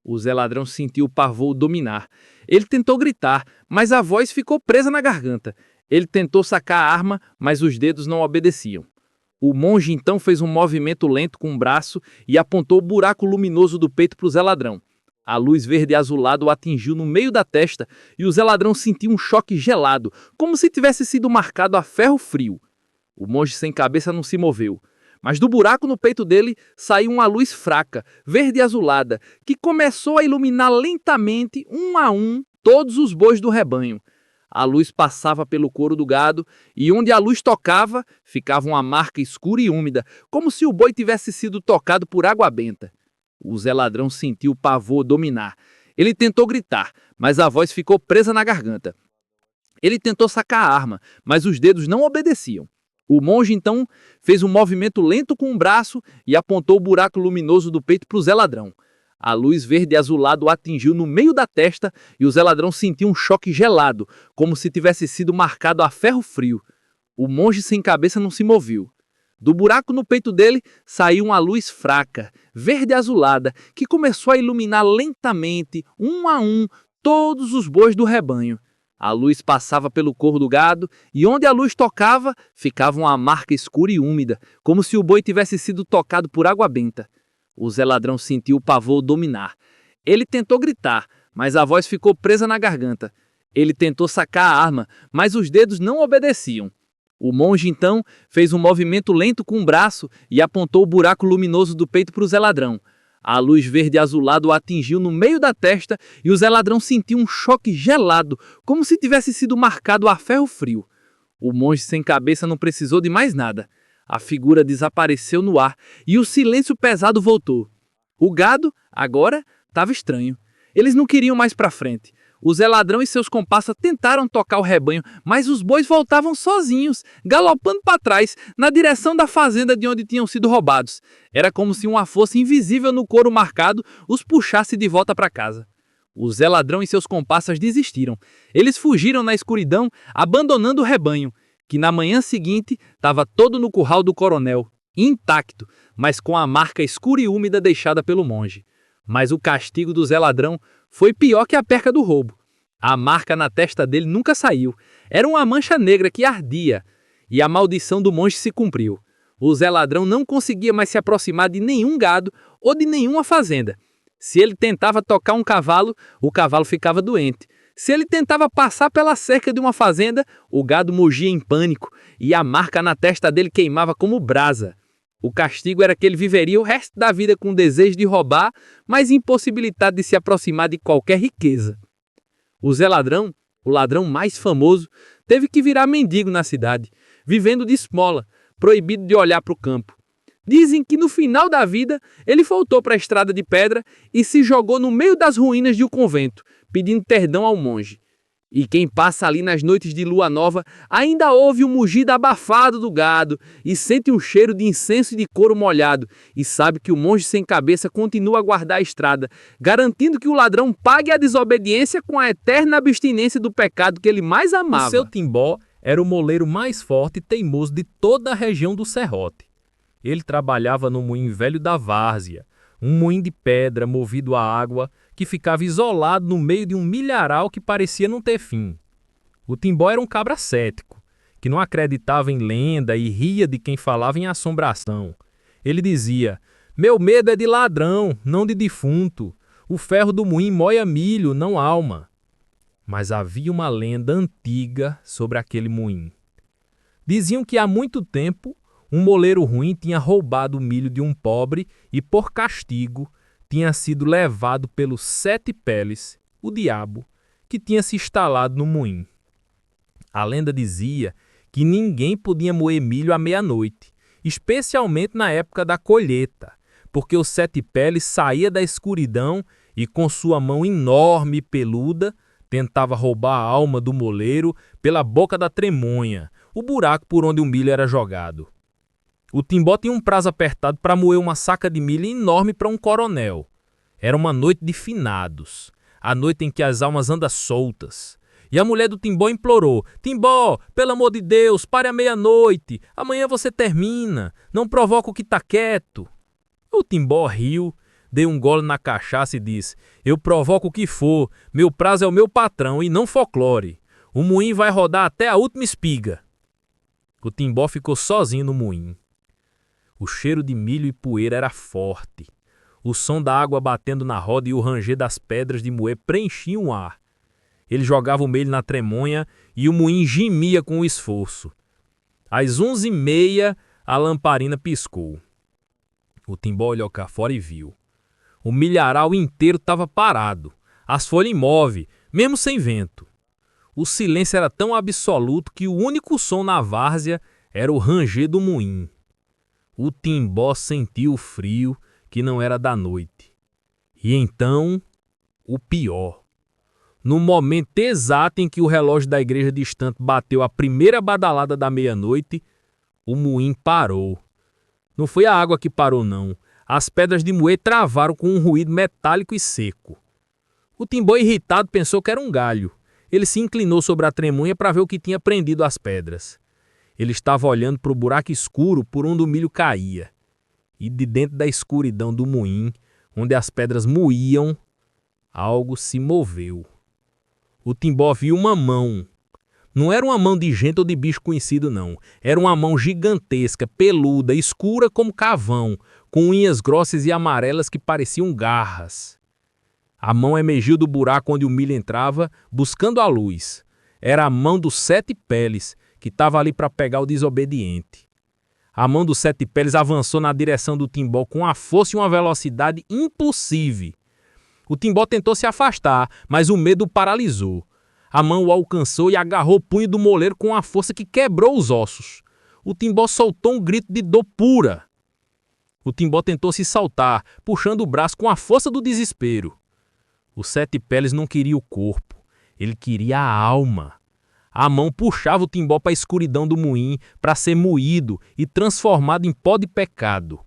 O Zé Ladrão sentiu o pavor dominar. Ele tentou gritar, mas a voz ficou presa na garganta. Ele tentou sacar a arma, mas os dedos não obedeciam. O monge então fez um movimento lento com o braço e apontou o buraco luminoso do peito para o Zé Ladrão. A luz verde azulada o atingiu no meio da testa e o Zé Ladrão sentiu um choque gelado, como se tivesse sido marcado a ferro frio. O monge sem cabeça não se moveu, mas do buraco no peito dele saiu uma luz fraca, verde azulada, que começou a iluminar lentamente, um a um, todos os bois do rebanho. A luz passava pelo couro do gado, e onde a luz tocava, ficava uma marca escura e úmida, como se o boi tivesse sido tocado por água benta. O Zé Ladrão sentiu o pavor dominar. Ele tentou gritar, mas a voz ficou presa na garganta. Ele tentou sacar a arma, mas os dedos não obedeciam. O monge, então, fez um movimento lento com o braço e apontou o buraco luminoso do peito para o Zé Ladrão. A luz verde azulada o atingiu no meio da testa e o Zé Ladrão sentiu um choque gelado, como se tivesse sido marcado a ferro frio. O monge sem cabeça não se moveu. Do buraco no peito dele saiu uma luz fraca, verde azulada, que começou a iluminar lentamente, um a um, todos os bois do rebanho. A luz passava pelo corpo do gado e onde a luz tocava, ficava uma marca escura e úmida, como se o boi tivesse sido tocado por água benta. O Zé Ladrão sentiu o pavor dominar. Ele tentou gritar, mas a voz ficou presa na garganta. Ele tentou sacar a arma, mas os dedos não obedeciam. O monge, então, fez um movimento lento com o braço e apontou o buraco luminoso do peito para o Zé Ladrão. A luz verde azulada o atingiu no meio da testa e o Zé Ladrão sentiu um choque gelado, como se tivesse sido marcado a ferro frio. O monge sem cabeça não precisou de mais nada. A figura desapareceu no ar e o silêncio pesado voltou. O gado, agora, estava estranho. Eles não queriam mais para frente. O Zé Ladrão e seus comparsas tentaram tocar o rebanho, mas os bois voltavam sozinhos, galopando para trás, na direção da fazenda de onde tinham sido roubados. Era como se uma força invisível no couro marcado os puxasse de volta para casa. O Zé Ladrão e seus comparsas desistiram. Eles fugiram na escuridão, abandonando o rebanho, que na manhã seguinte estava todo no curral do coronel, intacto, mas com a marca escura e úmida deixada pelo monge. Mas o castigo do Zé Ladrão foi pior que a perca do roubo. A marca na testa dele nunca saiu. Era uma mancha negra que ardia. E a maldição do monge se cumpriu. O Zé Ladrão não conseguia mais se aproximar de nenhum gado ou de nenhuma fazenda. Se ele tentava tocar um cavalo, o cavalo ficava doente. Se ele tentava passar pela cerca de uma fazenda, o gado mugia em pânico e a marca na testa dele queimava como brasa. O castigo era que ele viveria o resto da vida com desejo de roubar, mas impossibilitado de se aproximar de qualquer riqueza. O Zé Ladrão, o ladrão mais famoso, teve que virar mendigo na cidade, vivendo de esmola, proibido de olhar para o campo. Dizem que no final da vida ele voltou para a estrada de pedra e se jogou no meio das ruínas de um convento, pedindo perdão ao monge. E quem passa ali nas noites de lua nova ainda ouve o mugido abafado do gado e sente um cheiro de incenso e de couro molhado e sabe que o monge sem cabeça continua a guardar a estrada, garantindo que o ladrão pague a desobediência com a eterna abstinência do pecado que ele mais amava. O seu Timbó era o moleiro mais forte e teimoso de toda a região do Serrote. Ele trabalhava no moinho velho da várzea, um moinho de pedra movido a água que ficava isolado no meio de um milharal que parecia não ter fim. O Timbó era um cabra cético, que não acreditava em lenda e ria de quem falava em assombração. Ele dizia: "Meu medo é de ladrão, não de defunto. O ferro do moinho moia milho, não alma." Mas havia uma lenda antiga sobre aquele moinho. Diziam que há muito tempo um moleiro ruim tinha roubado o milho de um pobre e, por castigo, tinha sido levado pelos Sete Peles, o diabo, que tinha se instalado no moinho. A lenda dizia que ninguém podia moer milho à meia-noite, especialmente na época da colheita, porque o Sete Peles saía da escuridão e, com sua mão enorme e peluda, tentava roubar a alma do moleiro pela boca da tremonha, o buraco por onde o milho era jogado. O Timbó tinha um prazo apertado para moer uma saca de milho enorme para um coronel. Era uma noite de finados, a noite em que as almas andam soltas. E a mulher do Timbó implorou: "Timbó, pelo amor de Deus, pare à meia-noite. Amanhã você termina. Não provoca o que está quieto." O Timbó riu, deu um gole na cachaça e disse: "Eu provoco o que for. Meu prazo é o meu patrão e não folclore. O moinho vai rodar até a última espiga." O Timbó ficou sozinho no moinho. O cheiro de milho e poeira era forte. O som da água batendo na roda e o ranger das pedras de moer preenchiam o ar. Ele jogava o milho na tremonha e o moinho gemia com o esforço. Às 11h30, a lamparina piscou. O Timbó olhou cá fora e viu. O milharal inteiro estava parado, as folhas imóveis, mesmo sem vento. O silêncio era tão absoluto que o único som na várzea era o ranger do moinho. O Timbó sentiu o frio que não era da noite. E então, o pior. No momento exato em que o relógio da igreja distante bateu a primeira badalada da meia-noite, o moinho parou. Não foi a água que parou, não. As pedras de moer travaram com um ruído metálico e seco. O Timbó, irritado, pensou que era um galho. Ele se inclinou sobre a tremunha para ver o que tinha prendido as pedras. Ele estava olhando para o buraco escuro por onde o milho caía. E de dentro da escuridão do moinho, onde as pedras moíam, algo se moveu. O Timbó viu uma mão. Não era uma mão de gente ou de bicho conhecido, não. Era uma mão gigantesca, peluda, escura como carvão, com unhas grossas e amarelas que pareciam garras. A mão emergiu do buraco onde o milho entrava, buscando a luz. Era a mão dos Sete Peles, que estava ali para pegar o desobediente. A mão dos Sete Peles avançou na direção do Timbó com uma força e uma velocidade impossível. O Timbó tentou se afastar, mas o medo o paralisou. A mão o alcançou e agarrou o punho do moleiro com uma força que quebrou os ossos. O Timbó soltou um grito de dor pura. O Timbó tentou se saltar, puxando o braço com a força do desespero. O Sete Peles não queria o corpo, ele queria a alma. A mão puxava o Timbó para a escuridão do moinho para ser moído e transformado em pó de pecado.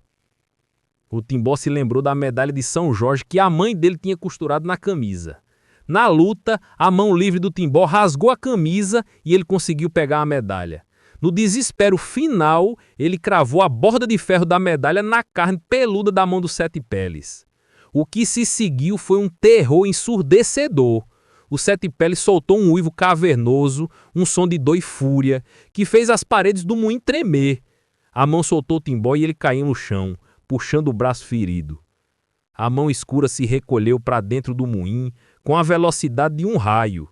O Timbó se lembrou da medalha de São Jorge que a mãe dele tinha costurado na camisa. Na luta, a mão livre do Timbó rasgou a camisa e ele conseguiu pegar a medalha. No desespero final, ele cravou a borda de ferro da medalha na carne peluda da mão do Sete Peles. O que se seguiu foi um terror ensurdecedor. O Sete Peles soltou um uivo cavernoso, um som de dor e fúria, que fez as paredes do moinho tremer. A mão soltou o Timbó e ele caiu no chão, puxando o braço ferido. A mão escura se recolheu para dentro do moinho com a velocidade de um raio.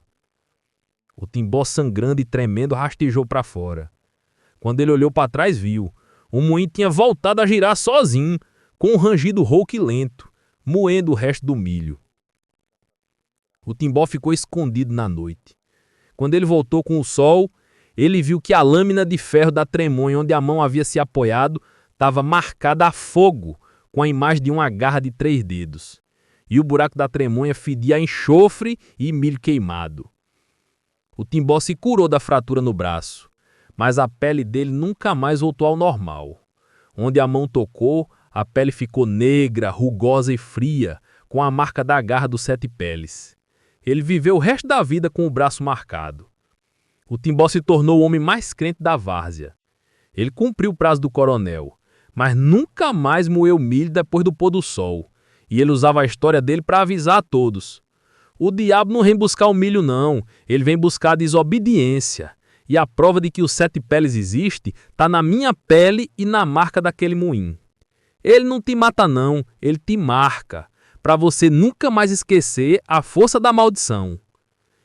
O Timbó, sangrando e tremendo, rastejou para fora. Quando ele olhou para trás, viu. O moinho tinha voltado a girar sozinho, com um rangido rouco e lento, moendo o resto do milho. O Timbó ficou escondido na noite. Quando ele voltou com o sol, ele viu que a lâmina de ferro da tremonha onde a mão havia se apoiado estava marcada a fogo, com a imagem de uma garra de 3 dedos. E o buraco da tremonha fedia a enxofre e milho queimado. O Timbó se curou da fratura no braço, mas a pele dele nunca mais voltou ao normal. Onde a mão tocou, a pele ficou negra, rugosa e fria, com a marca da garra do Sete Peles. Ele viveu o resto da vida com o braço marcado. O Timbó se tornou o homem mais crente da várzea. Ele cumpriu o prazo do coronel, mas nunca mais moeu milho depois do pôr do sol. E ele usava a história dele para avisar a todos. O diabo não vem buscar o milho não, ele vem buscar a desobediência. E a prova de que o Sete Peles existe está na minha pele e na marca daquele moinho. Ele não te mata não, ele te marca, para você nunca mais esquecer a força da maldição.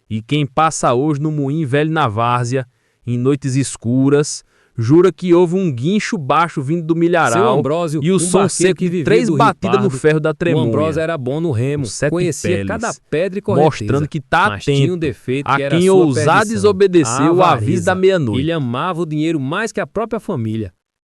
E quem passa hoje no moinho velho na várzea, em noites escuras, jura que houve um guincho baixo vindo do milharal Ambrósio, e o som seco de 3 batidas no ferro da O tremonha. Ambrósio era bom no remo, O Sete conhecia Peles, cada pedra e correnteza, mostrando que está mas tinha um atento defeito a que era quem sua ousar perdição, desobedecer a o avareza. aviso da meia-noite. Ele amava o dinheiro mais que a própria família.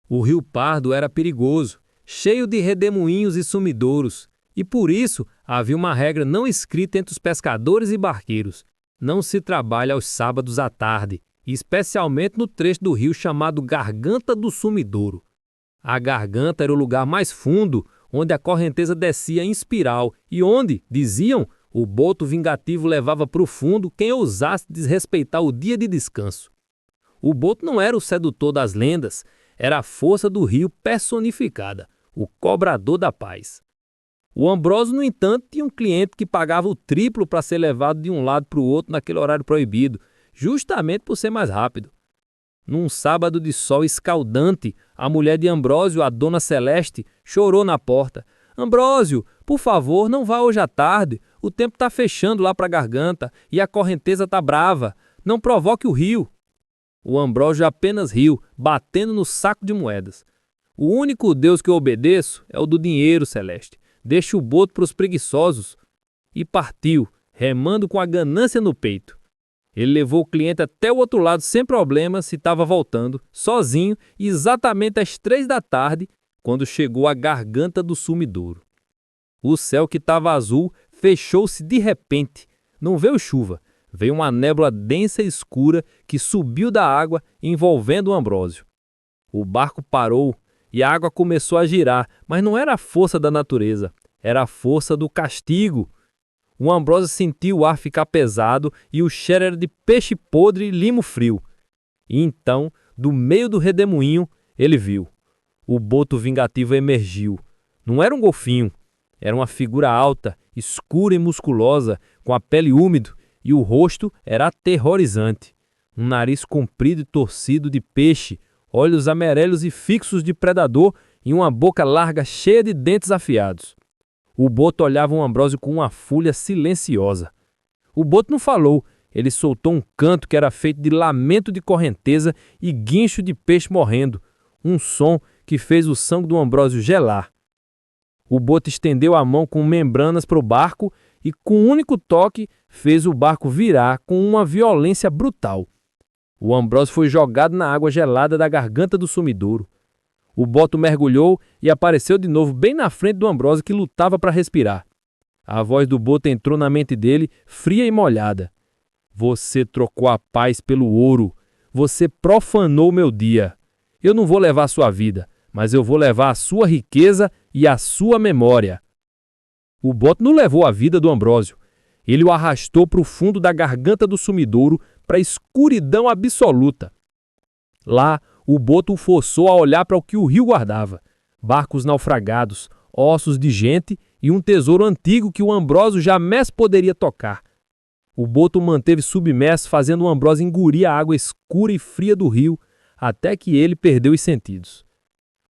O Rio Pardo era perigoso, cheio de redemoinhos e sumidouros, e por isso havia uma regra não escrita entre os pescadores e barqueiros: não se trabalha aos sábados à tarde, especialmente no trecho do rio chamado Garganta do Sumidouro. A garganta era o lugar mais fundo, onde a correnteza descia em espiral e onde, diziam, o boto vingativo levava para o fundo quem ousasse desrespeitar o dia de descanso. O boto não era o sedutor das lendas, era a força do rio personificada, o cobrador da paz. O Ambrósio, no entanto, tinha um cliente que pagava o triplo para ser levado de um lado para o outro naquele horário proibido, justamente por ser mais rápido. Num sábado de sol escaldante, a mulher de Ambrósio, a Dona Celeste, chorou na porta. Ambrósio, por favor, não vá hoje à tarde. O tempo está fechando lá para a garganta e a correnteza está brava. Não provoque o rio. O Ambrósio apenas riu, batendo no saco de moedas. O único Deus que eu obedeço é o do dinheiro, Celeste. Deixe o boto para os preguiçosos. E partiu, remando com a ganância no peito. Ele levou o cliente até o outro lado sem problema se estava voltando, sozinho, exatamente às 3 da tarde, quando chegou à garganta do sumidouro. O céu que estava azul fechou-se de repente. Não veio chuva, veio uma névoa densa e escura que subiu da água envolvendo o Ambrósio. O barco parou e a água começou a girar, mas não era a força da natureza, era a força do castigo. O Ambrósio sentiu o ar ficar pesado e o cheiro era de peixe podre e limo frio. E então, do meio do redemoinho, ele viu. O boto vingativo emergiu. Não era um golfinho, era uma figura alta, escura e musculosa, com a pele úmida, e o rosto era aterrorizante. Um nariz comprido e torcido de peixe, olhos amarelos e fixos de predador e uma boca larga cheia de dentes afiados. O boto olhava o Ambrósio com uma fúria silenciosa. O boto não falou, ele soltou um canto que era feito de lamento de correnteza e guincho de peixe morrendo, um som que fez o sangue do Ambrósio gelar. O boto estendeu a mão com membranas para o barco e, com um único toque, fez o barco virar com uma violência brutal. O Ambrósio foi jogado na água gelada da garganta do sumidouro. O boto mergulhou e apareceu de novo bem na frente do Ambrósio, que lutava para respirar. A voz do Boto entrou na mente dele, fria e molhada. Você trocou a paz pelo ouro. Você profanou meu dia. Eu não vou levar a sua vida, mas eu vou levar a sua riqueza e a sua memória. O Boto não levou a vida do Ambrósio. Ele o arrastou para o fundo da garganta do sumidouro, para a escuridão absoluta. Lá, o Boto o forçou a olhar para o que o rio guardava: barcos naufragados, ossos de gente e um tesouro antigo que o Ambrósio jamais poderia tocar. O Boto o manteve submerso, fazendo o Ambrósio engolir a água escura e fria do rio, até que ele perdeu os sentidos.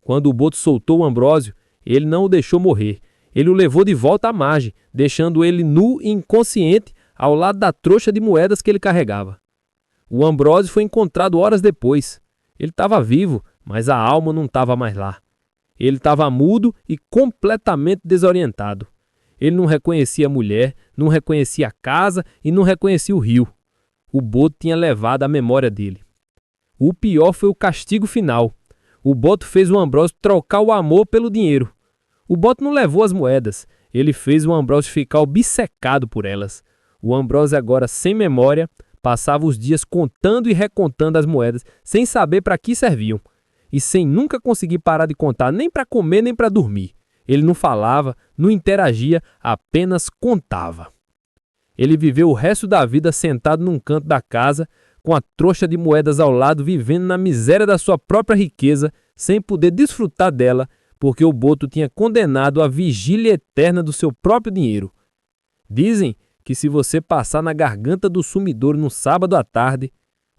Quando o Boto soltou o Ambrósio, ele não o deixou morrer. Ele o levou de volta à margem, deixando ele nu e inconsciente ao lado da trouxa de moedas que ele carregava. O Ambrósio foi encontrado horas depois. Ele estava vivo, mas a alma não estava mais lá. Ele estava mudo e completamente desorientado. Ele não reconhecia a mulher, não reconhecia a casa e não reconhecia o rio. O Boto tinha levado a memória dele. O pior foi o castigo final. O Boto fez o Ambrósio trocar o amor pelo dinheiro. O Boto não levou as moedas, ele fez o Ambrósio ficar obcecado por elas. O Ambrósio, agora sem memória, passava os dias contando e recontando as moedas, sem saber para que serviam, e sem nunca conseguir parar de contar nem para comer nem para dormir. Ele não falava, não interagia, apenas contava. Ele viveu o resto da vida sentado num canto da casa, com a trouxa de moedas ao lado, vivendo na miséria da sua própria riqueza, sem poder desfrutar dela, porque o Boto tinha condenado à vigília eterna do seu próprio dinheiro. Dizem que se você passar na garganta do sumidouro no sábado à tarde,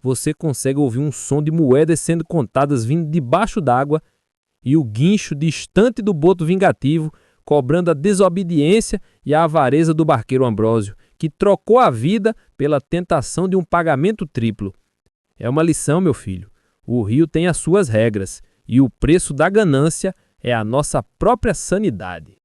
você consegue ouvir um som de moedas sendo contadas vindo debaixo d'água e o guincho distante do Boto vingativo, cobrando a desobediência e a avareza do barqueiro Ambrósio, que trocou a vida pela tentação de um pagamento triplo. É uma lição, meu filho. O rio tem as suas regras, e o preço da ganância é a nossa própria sanidade.